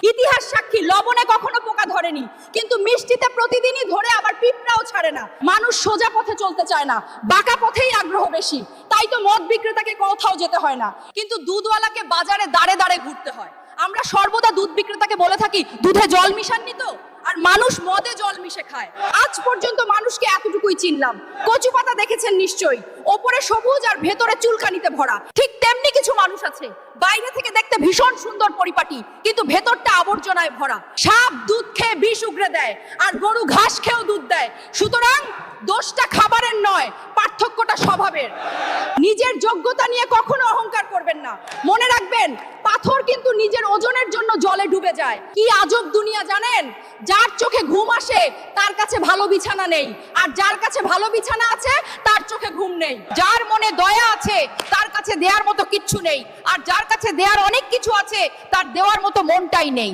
ইতিহাস সাক্ষী, লবণে কখনো পোকা ধরেনি, কিন্তু মিষ্টিতে প্রতিদিনই ধরে, আবার পিঁপড়াও ছাড়ে না। মানুষ সোজা পথে চলতে চায় না, বাঁকা পথেই আগ্রহ বেশি। তাই তো মদ বিক্রেতাকে কোথাও যেতে হয় না, কিন্তু দুধওয়ালাকে বাজারে দাঁড়ে দাঁড়ে ঘুরতে হয়। আমরা সর্বদা দুধ বিক্রেতাকে বলে থাকি, দুধে জল মিশাননি তো? আর মানুষ মদে জল মিশে খায়। আজ পর্যন্ত মানুষকে এতটুকুই চিনলাম। কচু পাতা দেখেছেন নিশ্চয়ই, ওপরে সবুজ আর ভেতরে চুলকানিতে ভরা। ঠিক তেমনি কিছু মানুষ আছে, বাইরে থেকে দেখতে ভীষণ সুন্দর পরিপাটি, কিন্তু ভেতরটা আবর্জনায় ভরা। সাপ দুধ খেয়ে বিষ উগরে দেয়, আর গরু ঘাস খেয়েও দুধ দেয়। সুতরাং দোষটা খাবারের নয়, পার্থক্যটা স্বভাবের। নিজের যোগ্যতা নিয়ে কখনো অহংকার করবেন না। মনে রাখবেন, পাথর কিন্তু নিজের ওজনের জন্য জলে ডুবে যায়। কি আজব দুনিয়া জানেন? যার চোখে ঘুম আসে তার কাছে ভালো বিছানা নেই, আর যার কাছে ভালো বিছানা আছে তার চোখে ঘুম নেই। যার মনে দয়া আছে তার কাছে দেওয়ার মতো কিচ্ছু নেই, আর যার কাছে দেওয়ার অনেক কিছু আছে তার দেওয়ার মতো মনটাই নেই।